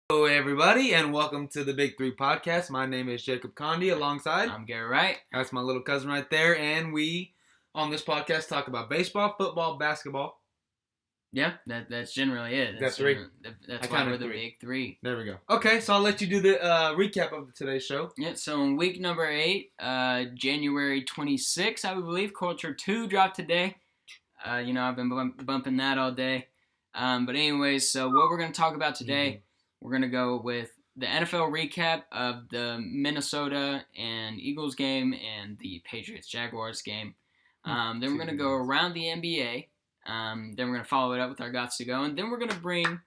Hello, everybody, and welcome to the Big Three Podcast. My name is Jacob Condi, alongside. I'm Garrett. That's my little cousin right there, and we, on this podcast, talk about baseball, football, basketball. Yeah, that's generally it. That's three. That's why we're the Big Three. There we go. Okay, so I'll let you do the recap of today's show. Yeah, so in week number 8, January 26th, I believe, Culture 2 dropped today. I've been bumping that all day. But anyways, so what we're going to talk about today, we're going to go with the NFL recap of the Minnesota and Eagles game and the Patriots-Jaguars game. Then we're going to go around the NBA. Then we're going to follow it up with our Gots to Go. And then we're going to bring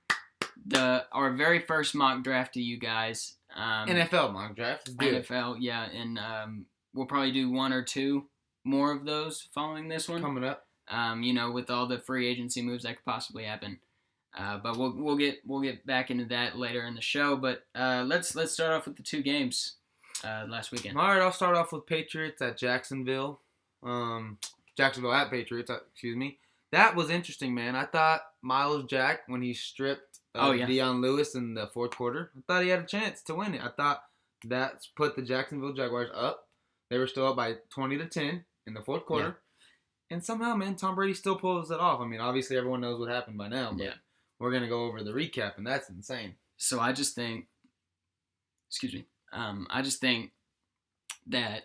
our very first mock draft to you guys. NFL mock draft. NFL, yeah. And we'll probably do one or two more of those following this one. Coming up. With all the free agency moves that could possibly happen. But we'll get back into that later in the show. But let's start off with the two games last weekend. All right, I'll start off with Patriots at Jacksonville. Jacksonville at Patriots, excuse me. That was interesting, man. I thought Miles Jack, when he stripped Deion Lewis in the fourth quarter, I thought he had a chance to win it. I thought that put the Jacksonville Jaguars up. They were still up by 20-10 in the fourth quarter. Yeah. And somehow, man, Tom Brady still pulls it off. I mean, obviously everyone knows what happened by now, but we're going to go over the recap, and that's insane. So I just think that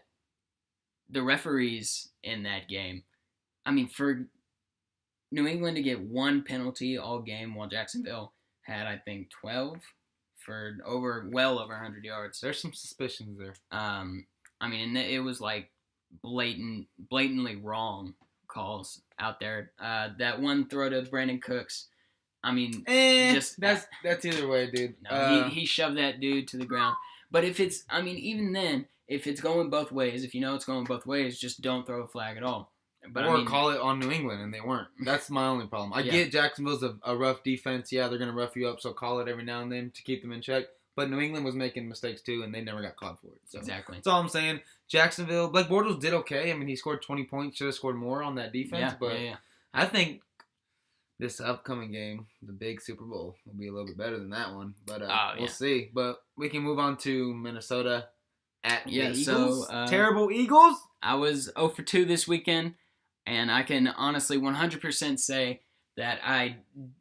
the referees in that game, I mean, for New England to get one penalty all game while Jacksonville had, I think, 12 for well over 100 yards. There's some suspicions there. It was like blatantly wrong calls out there. That one throw to Brandon Cooks, that's either way, dude. No, he shoved that dude to the ground. But even then, if it's going both ways, if you know it's going both ways, just don't throw a flag at all. But call it on New England, and they weren't. That's my only problem. I get Jacksonville's a rough defense. Yeah, they're going to rough you up, so call it every now and then to keep them in check. But New England was making mistakes too, and they never got caught for it. So exactly. That's all I'm saying. Jacksonville, Blake Bortles did okay. I mean, he scored 20 points. Should have scored more on that defense. I think this upcoming game, the big Super Bowl, will be a little bit better than that one. But we'll see. But we can move on to Minnesota at the Eagles. Terrible Eagles. I was 0 for 2 this weekend. And I can honestly 100% say that I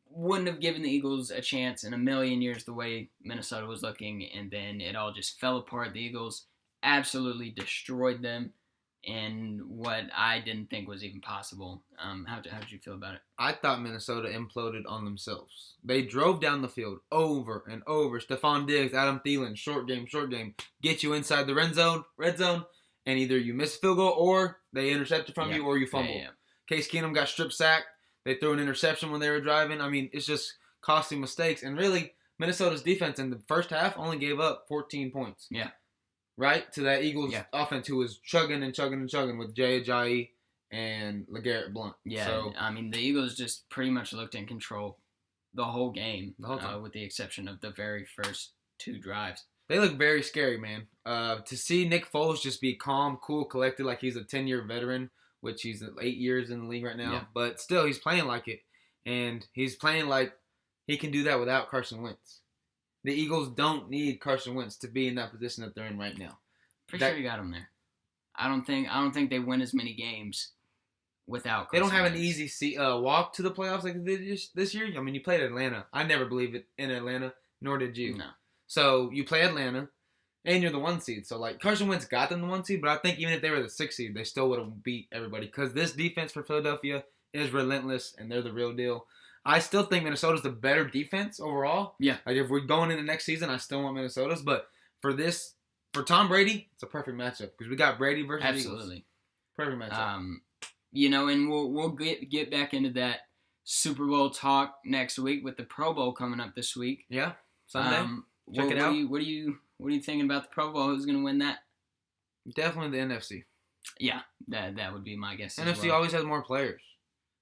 wouldn't have given the Eagles a chance in a million years the way Minnesota was looking. And then it all just fell apart. The Eagles absolutely destroyed them in what I didn't think was even possible. How did you feel about it? I thought Minnesota imploded on themselves. They drove down the field over and over. Stephon Diggs, Adam Thielen, short game. Get you inside the red zone. And either you miss a field goal or they intercepted from you or you fumble. Case Keenum got strip sacked. They threw an interception when they were driving. I mean, it's just costly mistakes. And really, Minnesota's defense in the first half only gave up 14 points. Yeah. Right? To that Eagles offense who was chugging with Jay Ajayi and LeGarrette Blount. Yeah. So, the Eagles just pretty much looked in control the whole game. With the exception of the very first 2 drives. They look very scary, man. To see Nick Foles just be calm, cool, collected like he's a 10-year veteran, which he's 8 years in the league right now. Yeah. But still, he's playing like it. And he's playing like he can do that without Carson Wentz. The Eagles don't need Carson Wentz to be in that position that they're in right now. Pretty sure you got him there. I don't think they win as many games without Carson They don't have Wentz. an easy walk to the playoffs like they did this year. I mean, you played Atlanta. I never believed it in Atlanta, nor did you. No. So you play Atlanta, and you're the 1 seed. So, Carson Wentz got them the 1 seed, but I think even if they were the 6 seed, they still would have beat everybody because this defense for Philadelphia is relentless, and they're the real deal. I still think Minnesota's the better defense overall. Yeah. If we're going into next season, I still want Minnesota's. But for Tom Brady, it's a perfect matchup because we got Brady versus Absolutely. Eagles. Perfect matchup. And we'll get back into that Super Bowl talk next week with the Pro Bowl coming up this week. Yeah, Sunday. Check it out. What are you thinking about the Pro Bowl? Who's going to win that? Definitely the NFC. Yeah, that would be my guess. NFC always has more players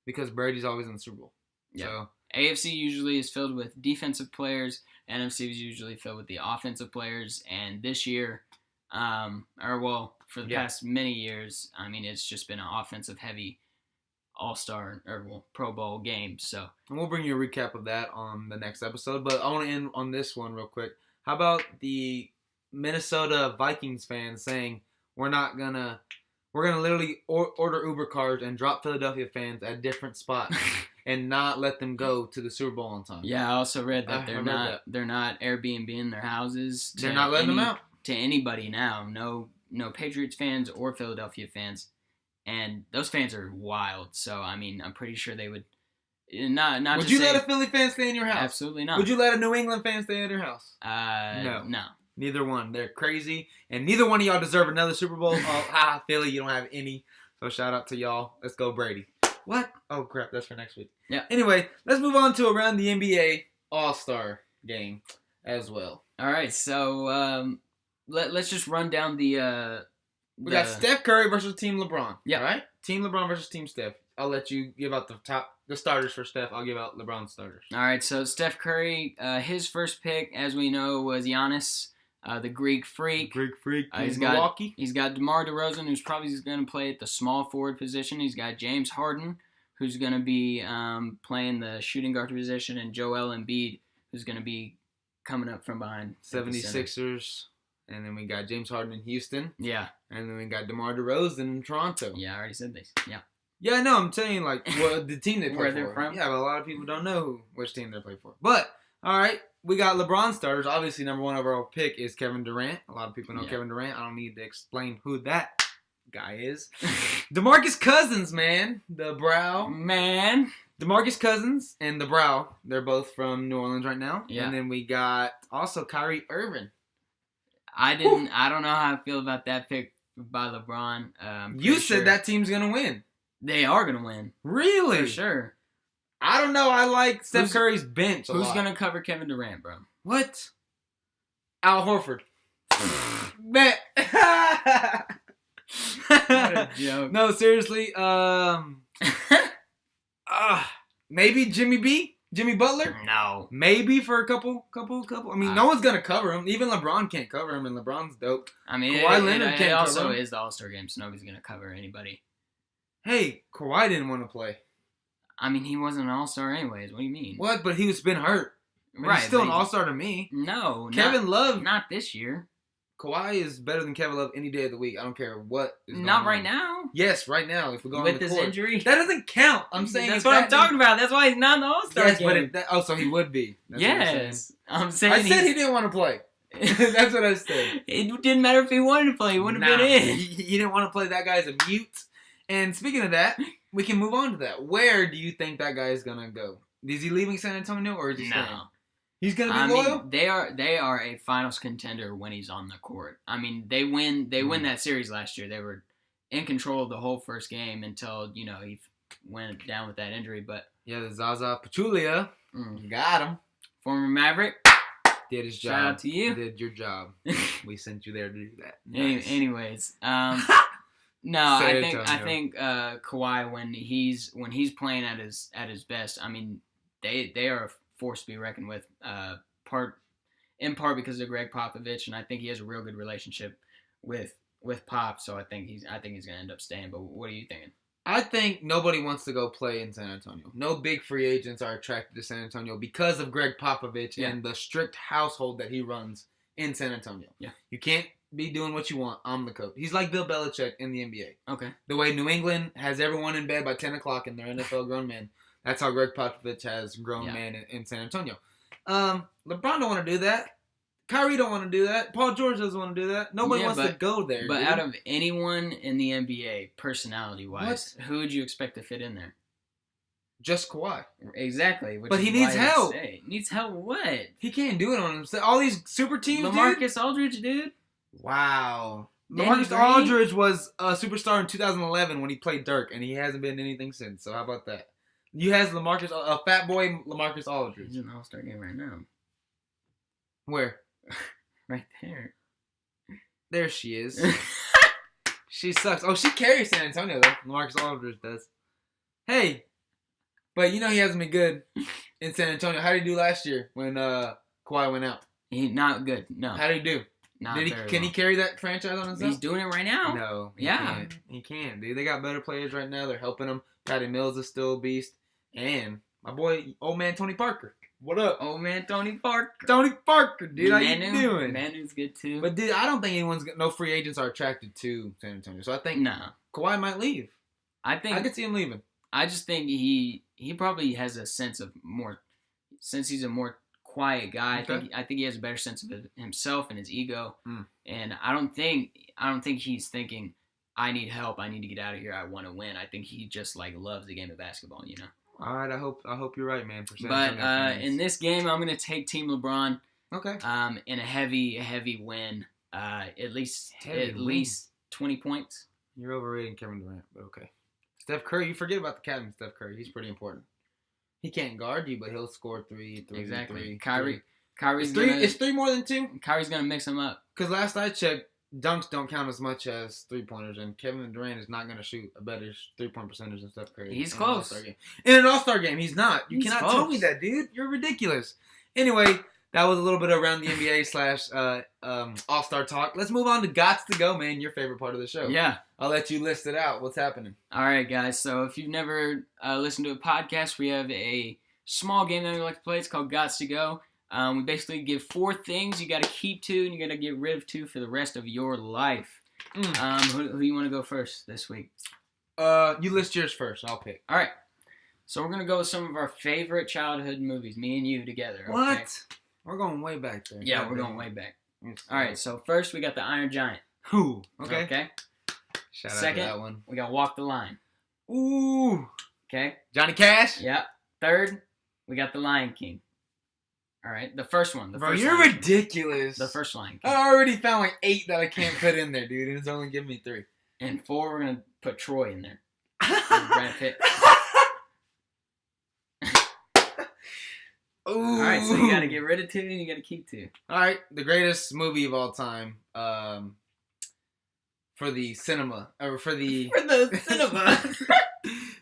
because Brady's always in the Super Bowl. Yeah. So AFC usually is filled with defensive players. NFC is usually filled with the offensive players. And this year, for the past many years, it's just been an offensive heavy All-Star or Pro Bowl game. So, and we'll bring you a recap of that on the next episode. But I want to end on this one real quick. How about the Minnesota Vikings fans saying we're gonna literally order Uber cars and drop Philadelphia fans at different spots and not let them go to the Super Bowl on time? Yeah, I also read that they're not Airbnb-ing their houses. They're not letting them out to anybody now. No Patriots fans or Philadelphia fans, and those fans are wild. So I mean, I'm pretty sure they would not. Would you let a Philly fan stay in your house? Absolutely not. Would you let a New England fan stay in your house? No. Neither one. They're crazy, and neither one of y'all deserve another Super Bowl. Oh, Philly, you don't have any. So shout out to y'all. Let's go, Brady. What? Oh, crap. That's for next week. Yeah. Anyway, let's move on to around the NBA All-Star game as well. All right. So let's just run down the. We got Steph Curry versus Team LeBron. Yeah. All right? Team LeBron versus Team Steph. I'll let you give out the starters for Steph. I'll give out LeBron's starters. All right. So Steph Curry, his first pick, as we know, was Giannis. The Greek Freak. He's Milwaukee. He's got DeMar DeRozan, who's probably going to play at the small forward position. He's got James Harden, who's going to be playing the shooting guard position, and Joel Embiid, who's going to be coming up from behind. 76ers. And then we got James Harden in Houston. Yeah. And then we got DeMar DeRozan in Toronto. Yeah, I already said this. Yeah. Yeah, no, I'm telling you, like, the team they play Where for. they're from? Yeah, but a lot of people don't know which team they play for. But, all right. We got LeBron starters. Obviously, number one overall pick is Kevin Durant. A lot of people know Kevin Durant. I don't need to explain who that guy is. DeMarcus Cousins, man. The Brow. Man. DeMarcus Cousins and the Brow. They're both from New Orleans right now. Yeah. And then we got also Kyrie Irving. I don't know how I feel about that pick by LeBron. You said that team's going to win. They are going to win. Really? For sure. I don't know. I like Steph Curry's bench a lot. Who's going to cover Kevin Durant, bro? What? Al Horford. Man. What a joke. No, seriously. Maybe Jimmy Butler? No. Maybe for a couple. I mean, no one's going to cover him. Even LeBron can't cover him, and LeBron's dope. I mean, Kawhi Leonard it also is the All-Star game, so nobody's going to cover anybody. Hey, Kawhi didn't want to play. I mean, he wasn't an All-Star anyways. What do you mean? What? But he's been hurt. Right. He's still an All-Star to me. No. Kevin Love. Not this year. Kawhi is better than Kevin Love any day of the week. I don't care what is going Not right on. now. Yes, right now. If we go with on the his court. Injury, that doesn't count. I'm saying that's what I'm talking about. That's why he's not in the All-Star game. But so he would be. That's yes, I'm saying. I said he didn't want to play. That's what I said. It didn't matter if he wanted to play. He wouldn't have been in. He didn't want to play. That guy's a mute. And speaking of that, we can move on to that. Where do you think that guy is gonna go? Is he leaving San Antonio or is he staying? He's gonna be loyal. Mean, they are a finals contender when he's on the court. I mean, they win that series last year. They were in control of the whole first game until he went down with that injury. But yeah, the Zaza Pachulia got him. Former Maverick did his job. Shout out to you. Did your job. We sent you there to do that. Nice. Anyways, no, I think Kawhi when he's playing at his best. I mean, they are a force to be reckoned with. In part because of Greg Popovich, and I think he has a real good relationship with Pop. So I think he's gonna end up staying. But what are you thinking? I think nobody wants to go play in San Antonio. No big free agents are attracted to San Antonio because of Greg Popovich and the strict household that he runs in San Antonio. Yeah, you can't be doing what you want. I'm the coach. He's like Bill Belichick in the NBA. Okay. The way New England has everyone in bed by 10 o'clock and they're NFL grown men, that's how Greg Popovich has grown men in San Antonio. LeBron don't want to do that. Kyrie don't want to do that. Paul George doesn't want to do that. Nobody wants to go there. But out of anyone in the NBA, personality-wise, who would you expect to fit in there? Just Kawhi. Exactly. But he needs help. Needs help what? He can't do it on himself. All these super teams, LaMarcus Aldridge, dude. Wow. LaMarcus Aldridge was a superstar in 2011 when he played Dirk, and he hasn't been anything since. So how about that? You has a fat boy LaMarcus Aldridge. He's in the All-Star game right now. Where? Right there. There she is. She sucks. Oh, she carries San Antonio, though. LaMarcus Aldridge does. Hey. But he hasn't been good in San Antonio. How did he do last year when Kawhi went out? Not good, no. How did he do? Can he carry that franchise on himself? He's doing it right now. No. He can't, dude. They got better players right now. They're helping him. Patty Mills is still a beast. And my boy, old man Tony Parker. What up? Old man Tony Parker. Tony Parker, dude. How you doing? Manu's good too. But, dude, I don't think no free agents are attracted to San Antonio. So I think Kawhi might leave. I could see him leaving. I just think he probably has a sense of more, since he's a more quiet guy. Okay. I think he has a better sense of himself and his ego. And I don't think he's thinking, I need help. I need to get out of here. I want to win. I think he just loves the game of basketball. All right. I hope you're right, man. But in this game, I'm gonna take Team LeBron. Okay. In a heavy win. At least 20 points. You're overrating Kevin Durant, but okay. Steph Curry, you forget about the captain, Steph Curry. He's pretty important. He can't guard you, but he'll score three. Exactly. Kyrie. Kyrie's Is three more than two? Kyrie's gonna mix them up. Because last I checked, dunks don't count as much as 3-pointers, and Kevin Durant is not gonna shoot a better 3-point percentage than Steph Curry. He's close. In an All-Star game, he's not. You cannot tell me that, dude. You're ridiculous. Anyway, that was a little bit around the NBA / All-Star talk. Let's move on to Gots to Go, man, your favorite part of the show. Yeah. I'll let you list it out. What's happening? All right, guys. So if you've never listened to a podcast, we have a small game that we like to play. It's called Gots to Go. We basically give 4 things you got to keep to and you got to get rid of 2 for the rest of your life. Who do you want to go first this week? You list yours first. I'll pick. All right. So we're going to go with some of our favorite childhood movies, me and you together. Okay? What? We're going way back there. Yeah, we're going way back. All right, so first we got The Iron Giant. Who? Okay. Shout Second, out to that one. We got Walk the Line. Ooh. Okay. Johnny Cash? Yeah. Third, we got The Lion King. All right, the first one. Bro, you're ridiculous. The first Lion King. I already found 8 that I can't put in there, dude, and it's only giving me 3. And 4, we're going to put Troy in there. Brad Pitt. Ooh. All right, so you got to get rid of 2 and you got to keep 2. All right, the greatest movie of all time for the cinema. Or for the cinema.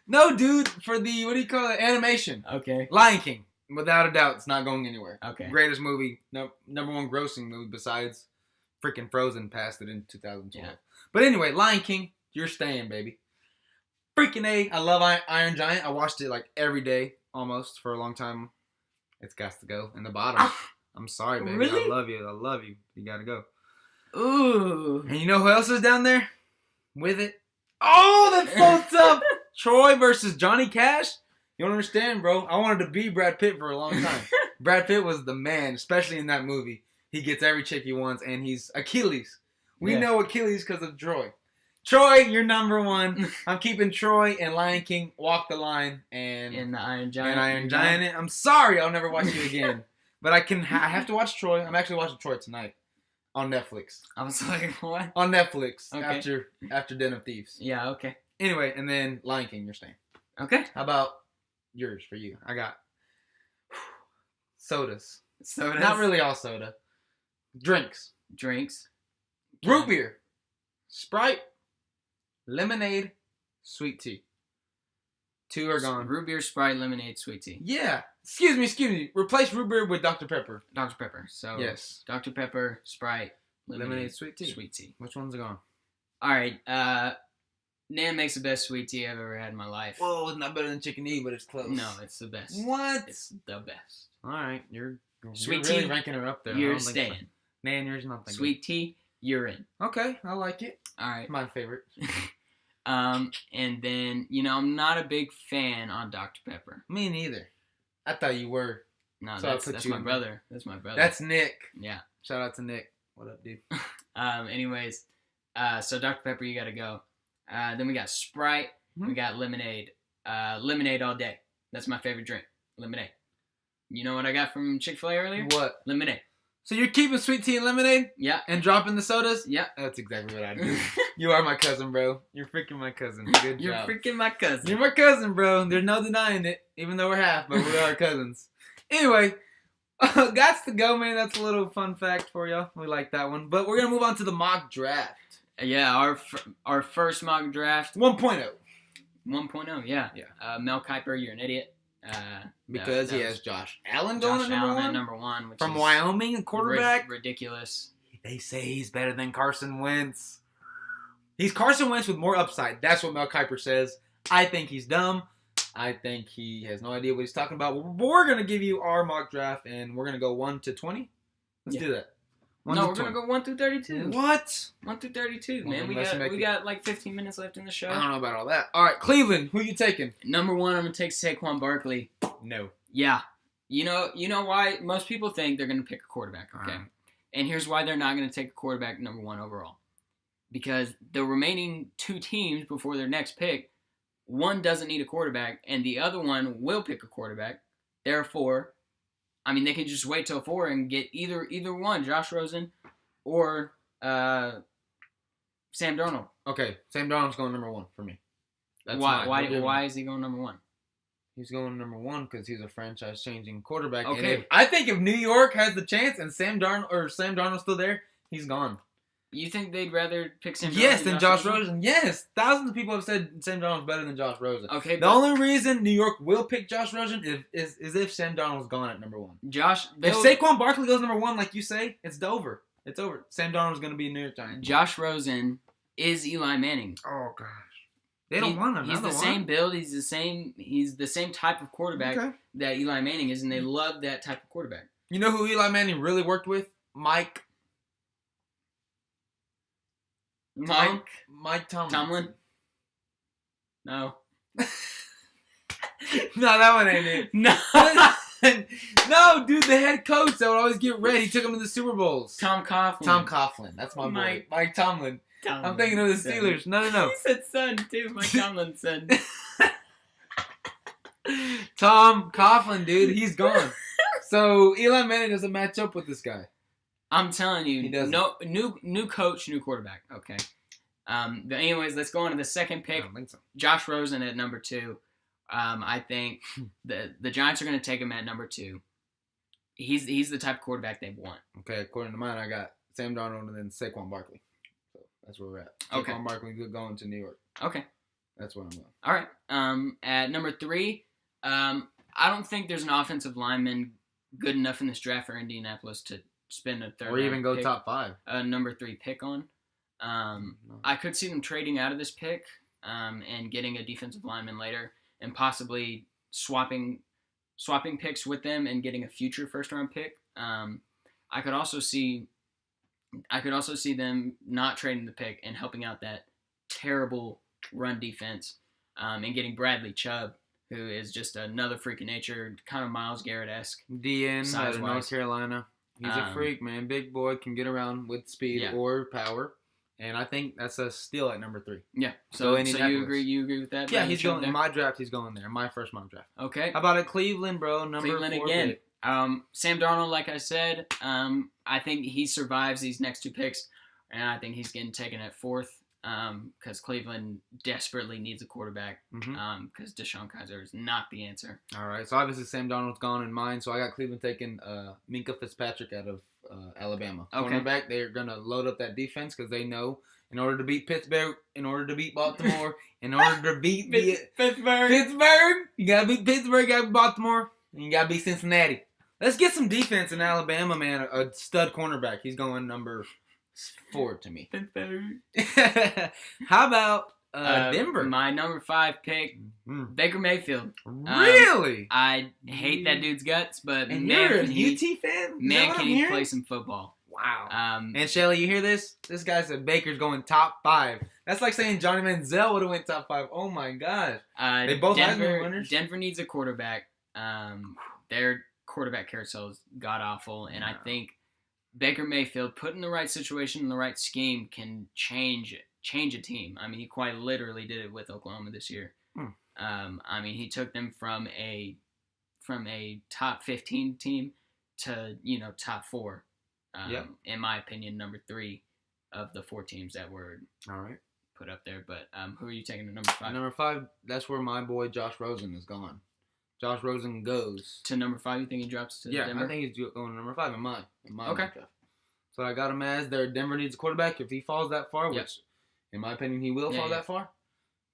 No, dude, for the, what do you call it, animation. Okay. Lion King. Without a doubt, it's not going anywhere. Okay. Greatest movie, number 1 grossing movie besides freaking Frozen passed it in 2012. Yeah. But anyway, Lion King, you're staying, baby. Freaking A. I love Iron Giant. I watched it every day almost for a long time. It's got to go in the bottom. I'm sorry, baby. Really? I love you. You got to go. Ooh. And you know who else is down there with it? Oh, that's so tough. Troy versus Johnny Cash. You don't understand, bro. I wanted to be Brad Pitt for a long time. Brad Pitt was the man, especially in that movie. He gets every chick he wants, and he's Achilles. We know Achilles because of Troy. Troy, you're number 1. I'm keeping Troy and Lion King, Walk the Line, and the Iron Giant. And Iron Giant. I'm sorry, I'll never watch it again. But I have to watch Troy. I'm actually watching Troy tonight on Netflix. I was like, what? On Netflix okay. after Den of Thieves. Yeah, okay. Anyway, and then Lion King, you're staying. Okay. How about yours for you? I got sodas. Sodas? Not really all soda. Drinks. Okay. Root beer. Sprite. Lemonade. Sweet tea. 2 are gone. Root beer, Sprite, lemonade, sweet tea. Yeah. Excuse me. Replace root beer with Dr. Pepper. Dr. Pepper. So yes. Dr. Pepper, Sprite, lemonade, sweet tea. Sweet tea. Which ones are gone? All right. Nan makes the best sweet tea I've ever had in my life. Whoa, it's not better than Chicken E, but it's close. No, it's the best. What? It's the best. All right, you're sweet really tea. ranking her up there. You're staying. Nan, yours nothing. Sweet tea, you're in. Okay, I like it. All right, my favorite. And then I'm not a big fan on Dr. Pepper. Me neither. I thought you were. No, so that's my brother. That's my brother. That's Nick. Yeah. Shout out to Nick. What up, dude? Anyways, so Dr. Pepper, you gotta go. Then we got Sprite. We got lemonade. Lemonade all day. That's my favorite drink. Lemonade. You know what I got from Chick-fil-A earlier? What? Lemonade. So you're keeping sweet tea and lemonade? Yeah. And dropping the sodas? Yeah. That's exactly what I do. You are my cousin, bro. You're freaking my cousin. Good You're job. freaking my cousin. You're my cousin, bro. There's no denying it, even though we're half, but we are cousins. Anyway, Gots to Go, man. That's a little fun fact for y'all. We like that one. But we're going to move on to the mock draft. Yeah, our first mock draft. 1.0. 1.0, yeah. Mel Kiper, you're an idiot. Because he has Josh Allen going at number 1. Which from is Wyoming, a quarterback. Ridiculous. They say he's better than Carson Wentz. He's Carson Wentz with more upside. That's what Mel Kiper says. I think he's dumb. I think he has no idea what he's talking about. We're going to give you our mock draft, and we're going to go 1 to 20. Let's do that. We're going to go 1 through 32. What? 1 through 32, man. We got like 15 minutes left in the show. I don't know about all that. All right, Cleveland, who you taking? Number 1, I'm going to take Saquon Barkley. No. Yeah. You know why? Most people think they're going to pick a quarterback, okay? And here's why they're not going to take a quarterback number 1 overall. Because the remaining 2 teams before their next pick, one doesn't need a quarterback, and the other one will pick a quarterback. Therefore, I mean, they can just wait till 4 and get either one, Josh Rosen or Sam Darnold. Okay, Sam Darnold's going number 1 for me. That's why is he going number 1? He's going number 1 because he's a franchise-changing quarterback. Okay. And I think if New York has the chance and Sam Darnold's still there, he's gone. You think they'd rather pick Sam Darnold than Josh Rosen? Yes. Thousands of people have said Sam Darnold's better than Josh Rosen. Okay. The only reason New York will pick Josh Rosen is if Sam Darnold's gone at number 1. If Saquon Barkley goes number 1, like you say, it's over. It's over. Sam Darnold's going to be a New York Giant. Josh Rosen is Eli Manning. Oh, gosh. They don't want him. He's the same build. He's the same type of quarterback that Eli Manning is, and they love that type of quarterback. You know who Eli Manning really worked with? Mike Tomlin? No. No, that one ain't it. No. No, dude, the head coach that would always get red. He took him to the Super Bowls. Tom Coughlin. Tom Coughlin. That's my boy. Mike Tomlin. I'm thinking of the Steelers. No. He said son, too. Mike Tomlin's son. Tom Coughlin, dude. He's gone. So, Eli Manning doesn't match up with this guy. I'm telling you. He doesn't. No, new coach, new quarterback. Okay. But anyways, let's go on to the second pick. I don't think so. Josh Rosen at number 2. I think the Giants are going to take him at number 2. He's the type of quarterback they want. Okay, according to mine, I got Sam Darnold and then Saquon Barkley. So that's where we're at. Okay. Saquon Barkley going to New York. Okay. That's where I'm going. All right. At number 3, I don't think there's an offensive lineman good enough in this draft for Indianapolis to spend a third or even go pick, top 5. Number 3 pick on. I could see them trading out of this pick and getting a defensive lineman later and possibly swapping picks with them and getting a future first-round pick. I could also see them not trading the pick and helping out that terrible run defense and getting Bradley Chubb, who is just another freak of nature, kind of Myles Garrett-esque. DN out of North Carolina. He's a freak, man. Big boy, can get around with speed or power. And I think that's a steal at number 3. Yeah. So you agree with that? Yeah, he's going in my draft. He's going there. My first mock draft. Okay. How about at Cleveland, bro? Cleveland 4 again. Pick. Sam Darnold, like I said, I think he survives these next 2 picks, and I think he's getting taken at 4th because Cleveland desperately needs a quarterback because Deshaun Kaiser is not the answer. All right. So obviously Sam Darnold's gone in mine, so I got Cleveland taking Minkah Fitzpatrick out of Alabama. Okay. Cornerback, they're going to load up that defense because they know in order to beat Pittsburgh, in order to beat Baltimore, in order to beat Pittsburgh, you got to beat Pittsburgh, you got to beat Baltimore, and you got to beat Cincinnati. Let's get some defense in Alabama, man. A stud cornerback. He's going number 4 to me. How about Denver? My number 5 pick, Baker Mayfield. Really? I hate that dude's guts, but and man, you're can a UT fan? Man, can he play some football? Wow. And Shelly, you hear this? This guy said Baker's going top 5. That's like saying Johnny Manziel would have went top 5. Oh my gosh. They both Heisman winners. Denver needs a quarterback. Their quarterback carousel is god awful, and I think Baker Mayfield, put in the right situation and the right scheme, can change a team. I mean, he quite literally did it with Oklahoma this year. I mean, he took them from a top 15 team to top 4. In my opinion, number 3 of the 4 teams that were put up there. But who are you taking to number 5? Number 5, that's where my boy Josh Rosen is gone. Josh Rosen goes to number 5. You think he drops to Denver? I think he's going to number 5 in my okay. Draft. So I got him as there. Denver needs a quarterback. If he falls that far, which in my opinion he will fall that far,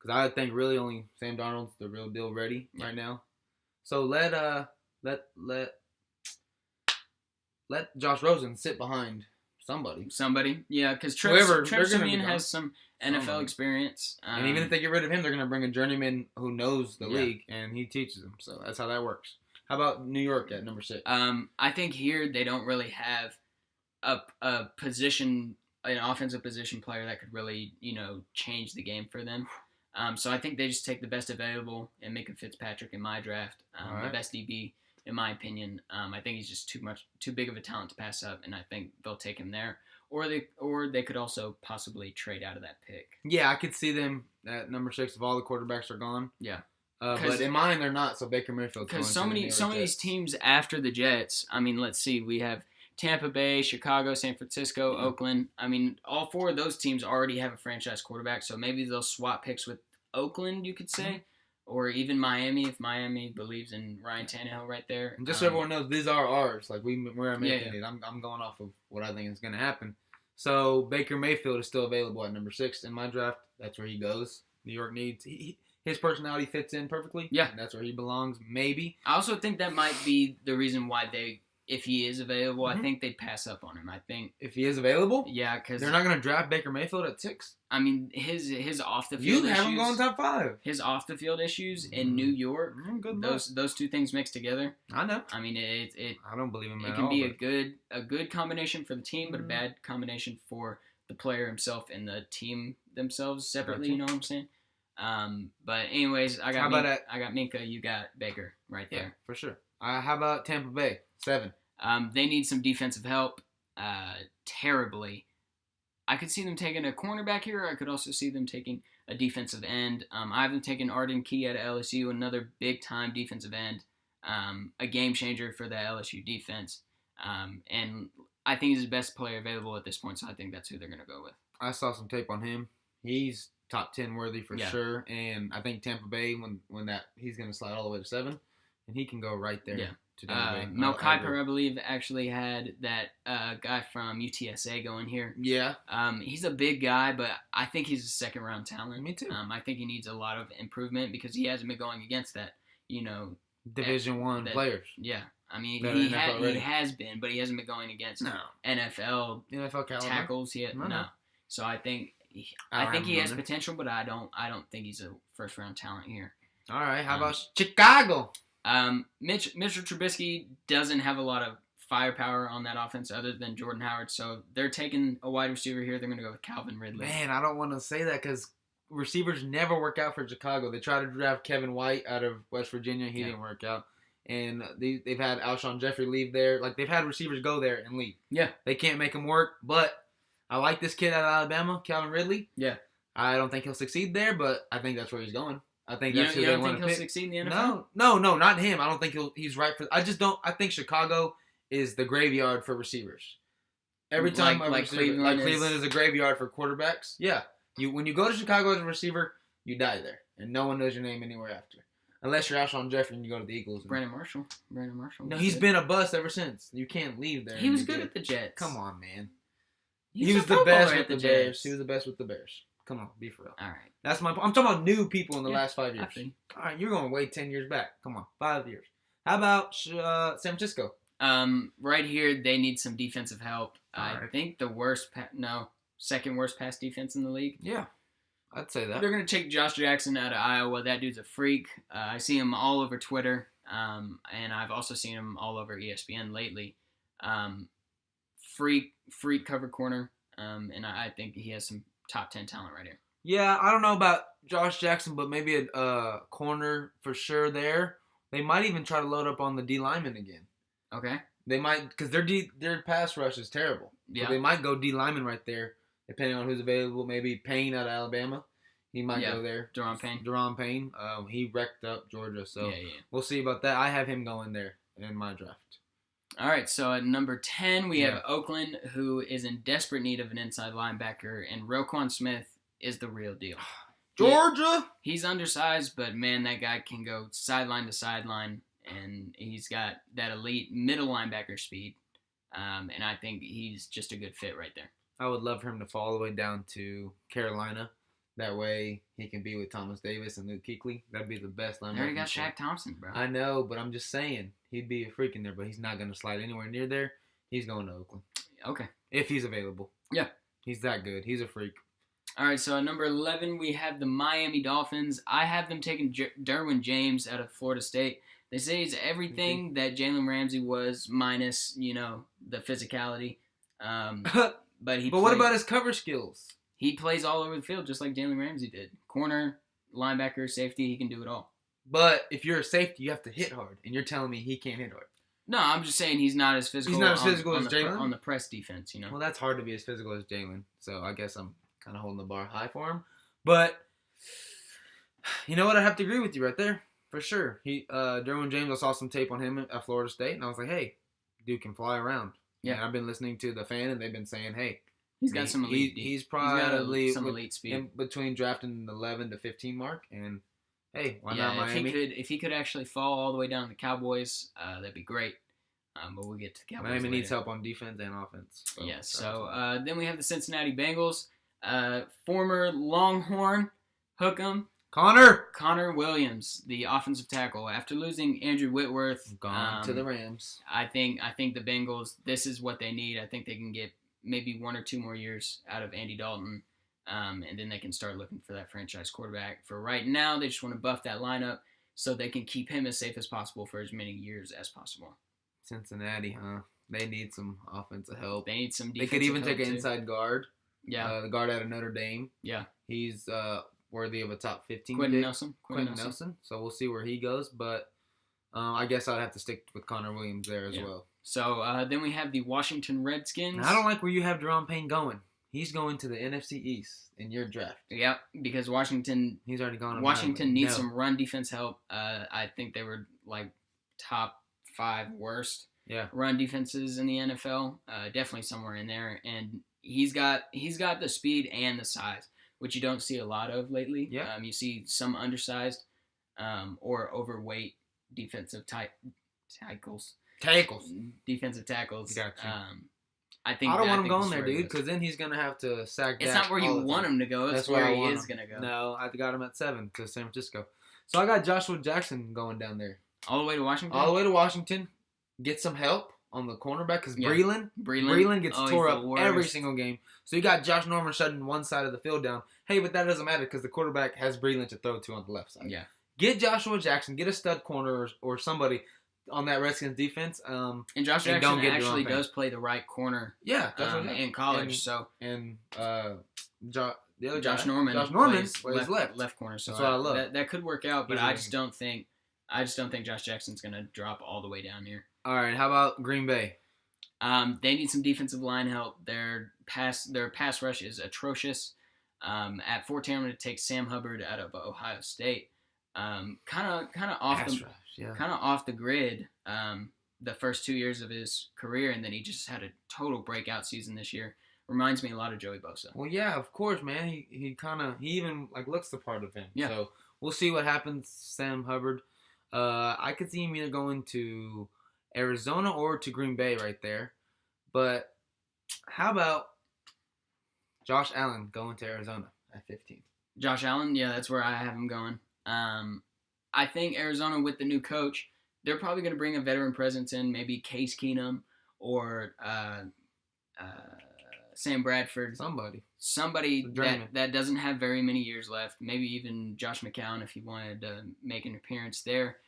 because I think really only Sam Darnold's the real deal ready right now. So let Josh Rosen sit behind Somebody, yeah, because Trevor Siemian has some NFL experience. And even if they get rid of him, they're going to bring a journeyman who knows the league, and he teaches them. So that's how that works. How about New York at number 6? I think here they don't really have a position, an offensive position player that could really, change the game for them. So I think they just take the best available and make a Fitzpatrick in my draft. The best DB, in my opinion. I think he's just too big of a talent to pass up, and I think they'll take him there. Or they could also possibly trade out of that pick. Yeah, I could see them at number 6 if all the quarterbacks are gone. Yeah. But in mine, they're not, so Baker Mayfield's going to so many of these teams after the Jets, I mean, let's see, we have Tampa Bay, Chicago, San Francisco, Oakland. I mean, all 4 of those teams already have a franchise quarterback, so maybe they'll swap picks with Oakland, you could say, or even Miami, if Miami believes in Ryan Tannehill right there. And just so everyone knows, these are ours. Like, we're making these. I'm going off of what I think is going to happen. So, Baker Mayfield is still available at number 6 in my draft. That's where he goes. New York needs... His personality fits in perfectly. Yeah. And that's where he belongs, maybe. I also think that might be the reason why if he is available, I think they'd pass up on him. I think. If he is available? Yeah, because... They're not going to draft Baker Mayfield at 6? I mean, his off-the-field issues... You have him going top 5. His off-the-field issues in New York, those two things mixed together. I know. I mean, I don't believe him at all. It can be a good combination for the team, but a bad combination for the player himself and the team themselves separately, you know what I'm saying? But anyways, I got Minka, you got Baker right there. Yeah, for sure. How about Tampa Bay? 7. They need some defensive help terribly. I could see them taking a cornerback here. I could also see them taking a defensive end. I have them taking Arden Key out of LSU, another big-time defensive end, a game changer for the LSU defense. And I think he's the best player available at this point, so I think that's who they're going to go with. I saw some tape on him. He's top 10 worthy for sure, and I think Tampa Bay when that he's going to slide all the way to 7, and he can go right there. Yeah. To Tampa Bay. Mel Kiper, I believe, actually had that guy from UTSA going here. Yeah. He's a big guy, but I think he's a second-round talent. Me too. I think he needs a lot of improvement because he hasn't been going against that, Division I players. Yeah. I mean, he has been, but he hasn't been going against NFL tackles yet. No. So I think he has potential, but I don't think he's a first-round talent here. All right. How about Chicago? Mitchell Trubisky doesn't have a lot of firepower on that offense other than Jordan Howard, so they're taking a wide receiver here. They're going to go with Calvin Ridley. Man, I don't want to say that because receivers never work out for Chicago. They tried to draft Kevin White out of West Virginia. He didn't work out. And they've had Alshon Jeffrey leave there. Like, they've had receivers go there and leave. Yeah. They can't make him work, but I like this kid out of Alabama, Calvin Ridley. Yeah. I don't think he'll succeed there, but I think that's where he's going. I think that's who they want to pick. You don't think he'll succeed in the NFL? No, not him. I don't think he's right for. I just don't. I think Chicago is the graveyard for receivers. Every time, Cleveland is a graveyard for quarterbacks. Yeah, when you go to Chicago as a receiver, you die there, and no one knows your name anywhere after, unless you're Alshon Jeffrey and you go to the Eagles. Brandon Marshall. No, he's been a bust ever since. You can't leave there. He was good at the Jets. Come on, man. He was the best with the Bears. He was the best with the Bears. Come on, be for real. All right. That's my point. I'm talking about new people in the last 5 years. All right, you're going way 10 years back. Come on, 5 years. How about San Francisco? Right here, they need some defensive help. I think the second worst pass defense in the league. Yeah, I'd say that. They're going to take Josh Jackson out of Iowa. That dude's a freak. I see him all over Twitter, and I've also seen him all over ESPN lately. Freak cover corner, and I think he has some top 10 talent right here. Yeah, I don't know about Josh Jackson, but maybe a corner for sure there. They might even try to load up on the D lineman again. Okay. They might, because their pass rush is terrible. Yeah. So they might go D lineman right there, depending on who's available. Maybe Payne out of Alabama. He might go there. Deron Payne. He wrecked up Georgia, so we'll see about that. I have him going there in my draft. All right, so at number 10, we have Oakland, who is in desperate need of an inside linebacker, and Roquan Smith is the real deal. Georgia! He's undersized, but, man, that guy can go sideline to sideline, and he's got that elite middle linebacker speed, and I think he's just a good fit right there. I would love for him to fall all the way down to Carolina. That way he can be with Thomas Davis and Luke Kuechly. That'd be the best linebacker. They already got Shaq Thompson, bro. I know, but I'm just saying. He'd be a freak in there, but he's not going to slide anywhere near there. He's going to Oakland. Okay. if he's available. Yeah. He's that good. He's a freak. All right, so at number 11, we have the Miami Dolphins. I have them taking Derwin James out of Florida State. They say he's everything that Jalen Ramsey was, minus, the physicality. But what about his cover skills? He plays all over the field just like Jalen Ramsey did. Corner, linebacker, safety, he can do it all. But if you're a safety, you have to hit hard, and you're telling me he can't hit hard. No, I'm just saying he's not as physical. He's not as physical as Jalen? On the press defense, Well, that's hard to be as physical as Jalen, so I guess I'm kind of holding the bar high for him. But you know what? I have to agree with you right there, for sure. Derwin James, I saw some tape on him at Florida State, and I was like, hey, dude can fly around. Yeah. And I've been listening to The Fan, and they've been saying, hey, he's got some elite. He's probably some elite speed in between drafting the 11 to 15 mark, and hey, why not Miami? If he could actually fall all the way down to the Cowboys, that'd be great. But we'll get to the Cowboys Miami later. needs help on defense and offense. So, then we have the Cincinnati Bengals. Former Longhorn Hook'em Connor Williams, the offensive tackle. After losing Andrew Whitworth, gone to the Rams. I think the Bengals, this is what they need. I think they can get maybe 1 or 2 more years out of Andy Dalton, and then they can start looking for that franchise quarterback. For right now, they just want to buff that lineup so they can keep him as safe as possible for as many years as possible. Cincinnati, huh? They need some offensive help. They need some They defensive could even help take an too. inside guard. Yeah. The guard out of Notre Dame. Yeah. He's worthy of a top 15 Quentin pick. Nelson. So we'll see where he goes. But I guess I'd have to stick with Connor Williams there as well. So then we have the Washington Redskins. Now, I don't like where you have Deron Payne going. He's going to the NFC East in your draft. Yep, because Washington. He's already gone. Washington needs some run defense help. I think they were like top 5 worst run defenses in the NFL. Definitely somewhere in there, and he's got the speed and the size, which you don't see a lot of lately. Yeah. You see some undersized or overweight defensive tackles. Defensive tackles. Gotcha. I don't want him going there, dude, because then he's gonna have to sack. It's not where you want him to go. It's where he is gonna go. No, I got him at 7 to San Francisco. So I got Joshua Jackson going down there. All the way to Washington. All the way to Washington. Get some help on the cornerback because Breeland gets tore up every single game. So you got Josh Norman shutting one side of the field down. Hey, but that doesn't matter because the quarterback has Breeland to throw to on the left side. Yeah. Get Joshua Jackson. Get a stud corner or somebody on that Redskins defense. And Josh Jackson actually does play the right corner. Yeah, in college. Josh Norman plays left corner. So that's what I love. That could work out, but I just don't think Josh Jackson's gonna drop all the way down here. All right, how about Green Bay? They need some defensive line help. Their pass rush is atrocious. At 14, I'm going to take Sam Hubbard out of Ohio State. Kind of off the grid. The first 2 years of his career, and then he just had a total breakout season this year. Reminds me a lot of Joey Bosa. Well, yeah, of course, man. He even looks the part of him. Yeah. So we'll see what happens, Sam Hubbard. I could see him either going to Arizona or to Green Bay right there. But how about Josh Allen going to Arizona at 15? Josh Allen, yeah, that's where I have him going. I think Arizona with the new coach, they're probably going to bring a veteran presence in, maybe Case Keenum or Sam Bradford. Somebody that doesn't have very many years left. Maybe even Josh McCown if he wanted to make an appearance there.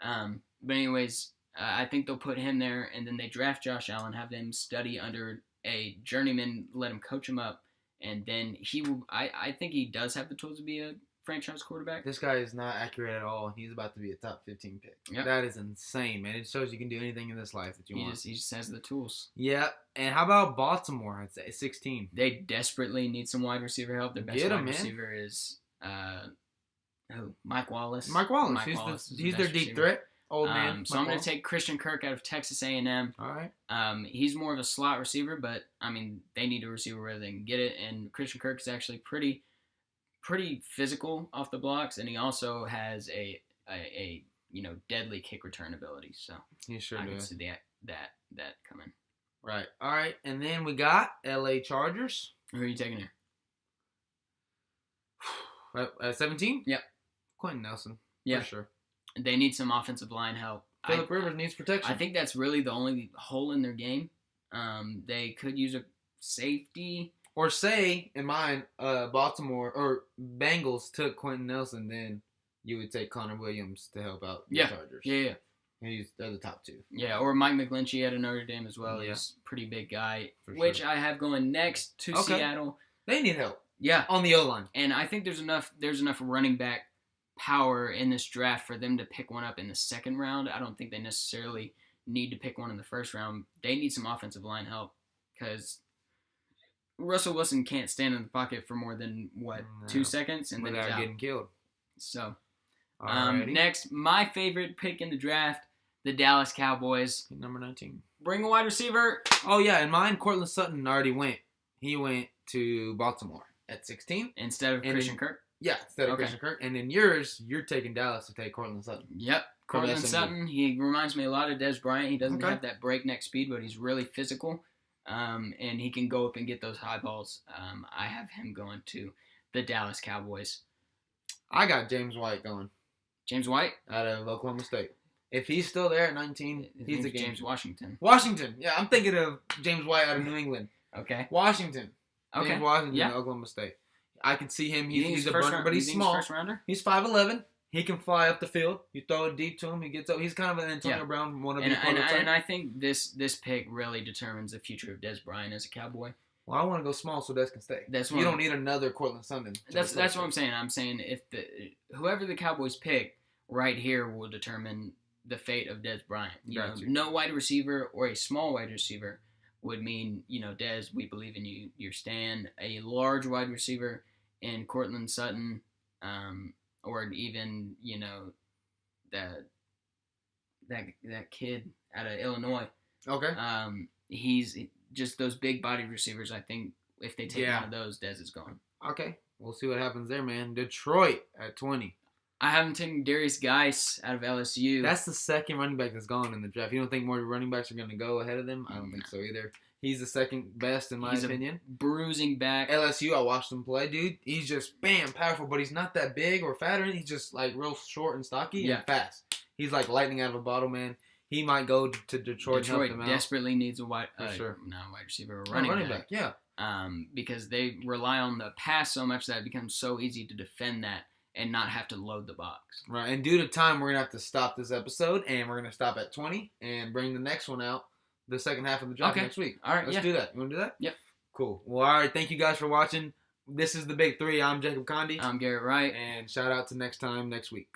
But anyways, I think they'll put him there, and then they draft Josh Allen, have him study under a journeyman, let him coach him up, and then he will. I think he does have the tools to be a franchise quarterback. This guy is not accurate at all, and he's about to be a top 15 pick. Yep. That is insane, man. It shows you can do anything in this life that you want. He just has the tools. Yeah, and how about Baltimore at 16? They desperately need some wide receiver help. Their best receiver is Mike Wallace. Mike Wallace. He's their deep threat. Old man. So I'm going to take Christian Kirk out of Texas A&M. All right. He's more of a slot receiver, but I mean they need a receiver where they can get it. And Christian Kirk is actually pretty physical off the blocks, and he also has a deadly kick return ability. So he sure I can see that coming. Right. All right. And then we got L.A. Chargers. Who are you taking here? At 17? Yep. Quentin Nelson. Yeah. For sure. They need some offensive line help. Phillip Rivers needs protection. I think that's really the only hole in their game. They could use safety. Or say, in mine, Baltimore or Bengals took Quentin Nelson, then you would take Connor Williams to help out the Chargers. Yeah. And they're the top 2. Yeah, or Mike McGlinchey at Notre Dame as well. Yeah. He's a pretty big guy, Sure. I have going next to Seattle. They need help. Yeah. On the O-line. And I think there's enough running back power in this draft for them to pick one up in the second round. I don't think they necessarily need to pick one in the first round. They need some offensive line help because Russell Wilson can't stand in the pocket for more than, 2 seconds? And then he's out. Getting killed. So, next, my favorite pick in the draft, the Dallas Cowboys. Number 19. Bring a wide receiver. Oh, yeah, and mine, Cortland Sutton already went. He went to Baltimore at 16. Instead of Christian Kirk? Yeah, instead of Christian Kirk. And in yours, you're taking Dallas to take Cortland Sutton. Yep. Cortland Sutton, he reminds me a lot of Dez Bryant. He doesn't have that breakneck speed, but he's really physical. And he can go up and get those high balls. I have him going to the Dallas Cowboys. I got James White going. James White? Out of Oklahoma State. If he's still there at 19, he's a game. James Washington. Washington. Yeah, I'm thinking of James White out of New England. Okay. Washington. Okay. James Washington, Oklahoma State. I can see him. He's a burner, but he's small. First rounder? He's 5'11". He can fly up the field. You throw it deep to him, he gets up. He's kind of an Antonio Brown wannabe prototype. And I think this pick really determines the future of Dez Bryant as a Cowboy. Well, I want to go small so Dez can stay. You don't need another Cortland Sutton. That's what I'm saying. I'm saying if whoever the Cowboys pick right here will determine the fate of Dez Bryant. No wide receiver or a small wide receiver would mean, Dez, we believe in you. Your stand. A large wide receiver in Cortland Sutton, or even that kid out of Illinois. Okay. He's just those big bodied receivers. I think if they take one of those, Dez is gone. Okay, we'll see what happens there, man. Detroit at 20. I haven't taken Darius Geis out of LSU. That's the second running back that's gone in the draft. You don't think more running backs are going to go ahead of them? I don't think so either. He's the second best in my opinion. Bruising back. LSU, I watched him play, dude. He's just, powerful, but he's not that big or fat or anything. He's just, real short and stocky and fast. He's like lightning out of a bottle, man. He might go to Detroit and help them out. Desperately needs a wide receiver, a running back. Yeah. Because they rely on the pass so much that it becomes so easy to defend that and not have to load the box. Right, and due to time, we're going to have to stop this episode, and we're going to stop at 20 and bring the next one out the second half of the draft next week. All right, Let's do that. You want to do that? Yep. Cool. Well, all right, thank you guys for watching. This is the Big Three. I'm Jacob Condi. I'm Garrett Wright. And shout out to next week.